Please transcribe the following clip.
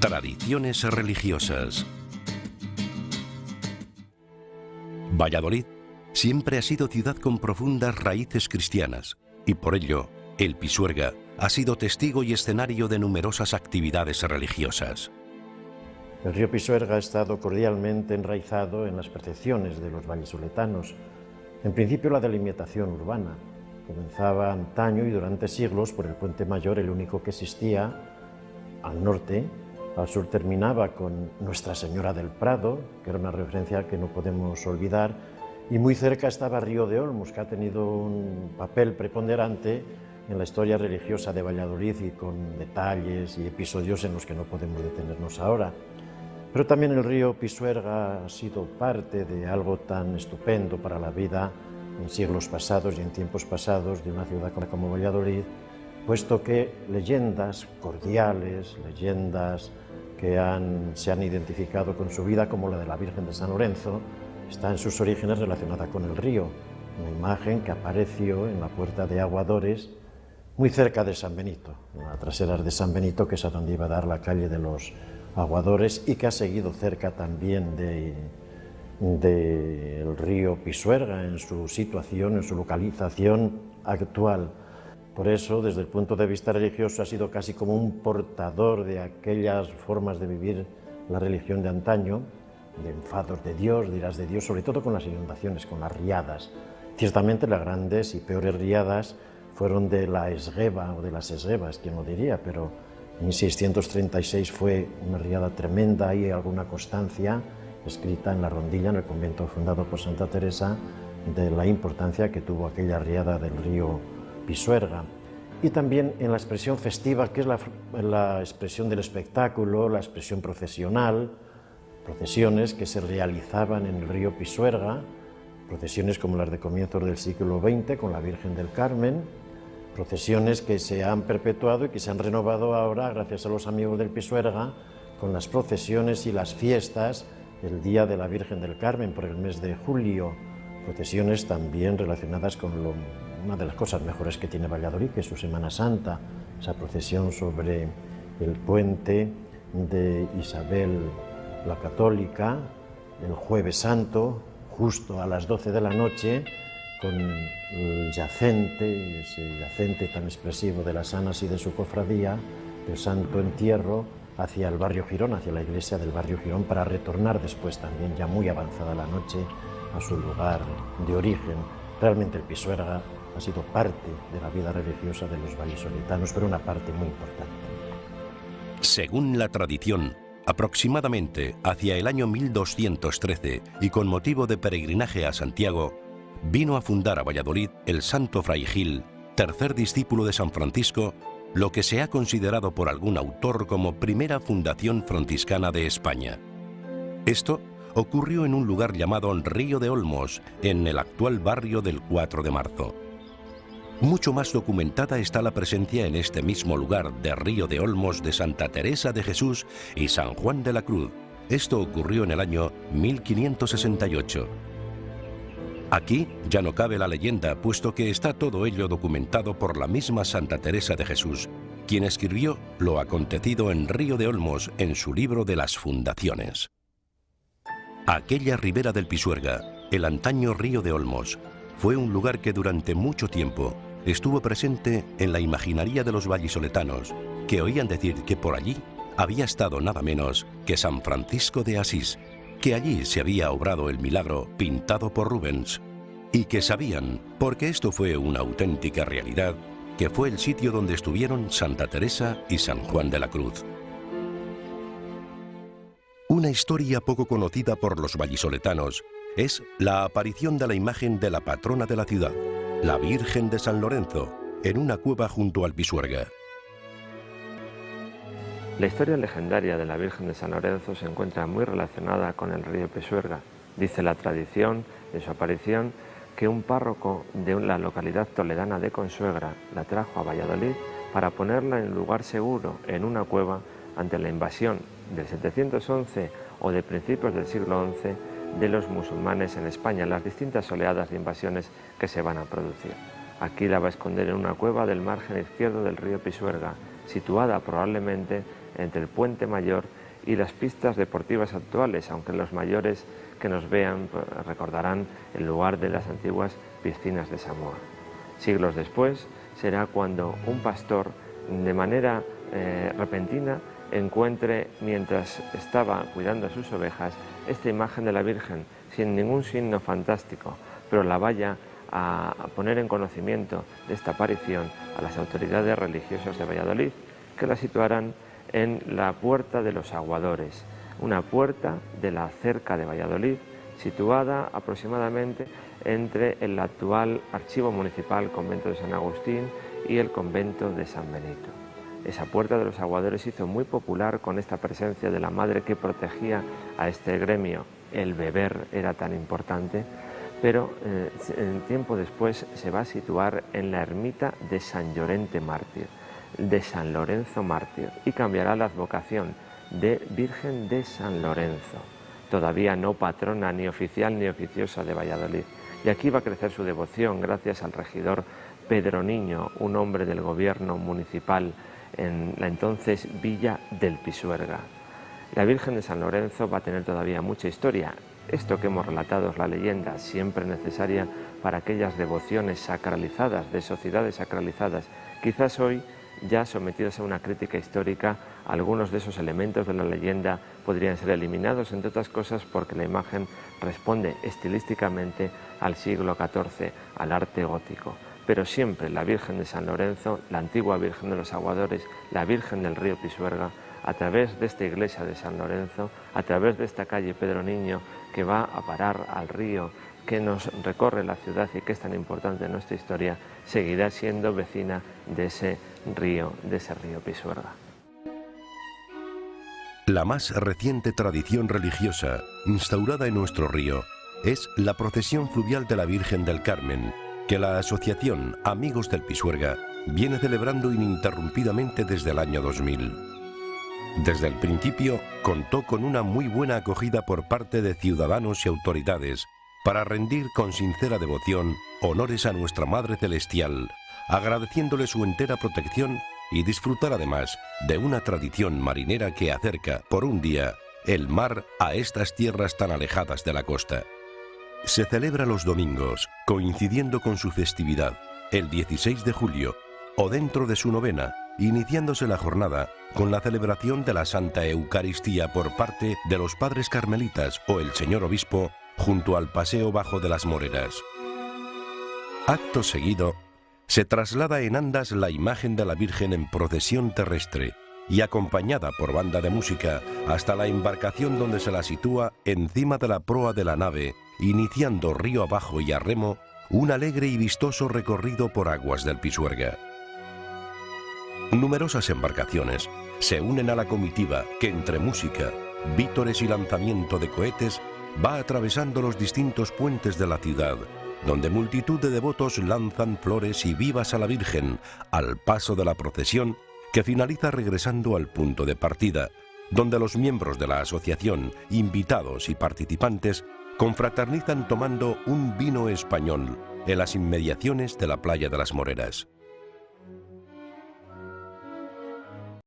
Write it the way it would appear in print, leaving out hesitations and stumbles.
Tradiciones religiosas. Valladolid siempre ha sido ciudad con profundas raíces cristianas y por ello el Pisuerga ha sido testigo y escenario de numerosas actividades religiosas. El río Pisuerga ha estado cordialmente enraizado en las percepciones de los vallisoletanos. En principio la delimitación urbana comenzaba antaño y durante siglos por el Puente Mayor, el único que existía al norte. Al sur terminaba con Nuestra Señora del Prado, que era una referencia que no podemos olvidar, y muy cerca estaba Río de Olmos, que ha tenido un papel preponderante en la historia religiosa de Valladolid y con detalles y episodios en los que no podemos detenernos ahora. Pero también el río Pisuerga ha sido parte de algo tan estupendo para la vida en siglos pasados y en tiempos pasados de una ciudad como Valladolid, puesto que leyendas cordiales, leyendas que se han identificado con su vida, como la de la Virgen de San Lorenzo, está en sus orígenes relacionada con el río, una imagen que apareció en la puerta de Aguadores, muy cerca de San Benito, en las traseras de San Benito, que es a donde iba a dar la calle de los Aguadores, y que ha seguido cerca también del río Pisuerga en su situación, en su localización actual. Por eso, desde el punto de vista religioso, ha sido casi como un portador de aquellas formas de vivir la religión de antaño, de enfados de Dios, de iras de Dios, sobre todo con las inundaciones, con las riadas. Ciertamente las grandes y peores riadas fueron de la Esgueva o de las Esguevas, quién lo diría, pero en 1636 fue una riada tremenda. Hay alguna constancia escrita en la Rondilla, en el convento fundado por Santa Teresa, de la importancia que tuvo aquella riada del río Pisuerga. Y también en la expresión festiva, que es la expresión del espectáculo, la expresión procesional, procesiones que se realizaban en el río Pisuerga, procesiones como las de comienzos del siglo XX con la Virgen del Carmen, procesiones que se han perpetuado y que se han renovado ahora gracias a los amigos del Pisuerga con las procesiones y las fiestas el día de la Virgen del Carmen por el mes de julio, procesiones también relacionadas con una de las cosas mejores que tiene Valladolid, que es su Semana Santa, esa procesión sobre el puente de Isabel la Católica, el Jueves Santo, justo a las 12 de la noche, con el yacente, ese yacente tan expresivo de las Anas y de su cofradía, del Santo Entierro, hacia el barrio Girón, hacia la iglesia del barrio Girón, para retornar después también, ya muy avanzada la noche, a su lugar de origen. Realmente el Pisuerga ha sido parte de la vida religiosa de los vallisoletanos, pero una parte muy importante. Según la tradición, aproximadamente hacia el año 1213 y con motivo de peregrinaje a Santiago, vino a fundar a Valladolid el santo Fray Gil, tercer discípulo de San Francisco, lo que se ha considerado por algún autor como primera fundación franciscana de España. Esto ocurrió en un lugar llamado Río de Olmos, en el actual barrio del 4 de Marzo. Mucho más documentada está la presencia en este mismo lugar de Río de Olmos de Santa Teresa de Jesús y San Juan de la Cruz. Esto ocurrió en el año 1568. Aquí ya no cabe la leyenda, puesto que está todo ello documentado por la misma Santa Teresa de Jesús, quien escribió lo acontecido en Río de Olmos en su libro de las fundaciones. Aquella ribera del Pisuerga, el antaño Río de Olmos, fue un lugar que durante mucho tiempo estuvo presente en la imaginaría de los vallisoletanos, que oían decir que por allí había estado nada menos que San Francisco de Asís, que allí se había obrado el milagro pintado por Rubens, y que sabían, porque esto fue una auténtica realidad, que fue el sitio donde estuvieron Santa Teresa y San Juan de la Cruz. Una historia poco conocida por los vallisoletanos es la aparición de la imagen de la patrona de la ciudad, la Virgen de San Lorenzo, en una cueva junto al Pisuerga. La historia legendaria de la Virgen de San Lorenzo se encuentra muy relacionada con el río Pisuerga. Dice la tradición de su aparición que un párroco de la localidad toledana de Consuegra la trajo a Valladolid para ponerla en lugar seguro en una cueva ante la invasión del 711 o de principios del siglo XI de los musulmanes en España, las distintas oleadas de invasiones que se van a producir. Aquí la va a esconder en una cueva del margen izquierdo del río Pisuerga, situada probablemente entre el Puente Mayor y las pistas deportivas actuales, aunque los mayores que nos vean recordarán el lugar de las antiguas piscinas de Samoa. Siglos después será cuando un pastor, de manera repentina, encuentre, mientras estaba cuidando a sus ovejas, esta imagen de la Virgen, sin ningún signo fantástico, pero la vaya a poner en conocimiento de esta aparición a las autoridades religiosas de Valladolid, que la situarán en la Puerta de los Aguadores, una puerta de la cerca de Valladolid, situada aproximadamente entre el actual Archivo Municipal, Convento de San Agustín, y el Convento de San Benito. Esa Puerta de los Aguadores se hizo muy popular con esta presencia de la madre que protegía a este gremio. El beber era tan importante, pero tiempo después se va a situar en la ermita de San Llorente Mártir, de San Lorenzo Mártir, y cambiará la advocación de Virgen de San Lorenzo, todavía no patrona ni oficial ni oficiosa de Valladolid. Y aquí va a crecer su devoción gracias al regidor Pedro Niño, un hombre del gobierno municipal en la entonces Villa del Pisuerga. La Virgen de San Lorenzo va a tener todavía mucha historia. Esto que hemos relatado es la leyenda, siempre necesaria para aquellas devociones sacralizadas, de sociedades sacralizadas. Quizás hoy, ya sometidos a una crítica histórica, algunos de esos elementos de la leyenda podrían ser eliminados, entre otras cosas porque la imagen responde estilísticamente al siglo XIV, al arte gótico. Pero siempre la Virgen de San Lorenzo, la antigua Virgen de los Aguadores, la Virgen del río Pisuerga, a través de esta iglesia de San Lorenzo, a través de esta calle Pedro Niño, que va a parar al río, que nos recorre la ciudad y que es tan importante en nuestra historia, seguirá siendo vecina de ese río Pisuerga. La más reciente tradición religiosa instaurada en nuestro río es la procesión fluvial de la Virgen del Carmen, que la asociación Amigos del Pisuerga viene celebrando ininterrumpidamente desde el año 2000. Desde el principio contó con una muy buena acogida por parte de ciudadanos y autoridades para rendir con sincera devoción honores a nuestra Madre Celestial, agradeciéndole su entera protección y disfrutar además de una tradición marinera que acerca por un día el mar a estas tierras tan alejadas de la costa. Se celebra los domingos, coincidiendo con su festividad, el 16 de julio, o dentro de su novena, iniciándose la jornada con la celebración de la Santa Eucaristía por parte de los padres carmelitas o el señor obispo junto al Paseo Bajo de las Moreras. Acto seguido, se traslada en andas la imagen de la Virgen en procesión terrestre y acompañada por banda de música hasta la embarcación donde se la sitúa encima de la proa de la nave, iniciando río abajo y a remo un alegre y vistoso recorrido por aguas del Pisuerga. Numerosas embarcaciones se unen a la comitiva que entre música, vítores y lanzamiento de cohetes va atravesando los distintos puentes de la ciudad, donde multitud de devotos lanzan flores y vivas a la Virgen al paso de la procesión que finaliza regresando al punto de partida, donde los miembros de la asociación, invitados y participantes confraternizan tomando un vino español en las inmediaciones de la playa de las Moreras.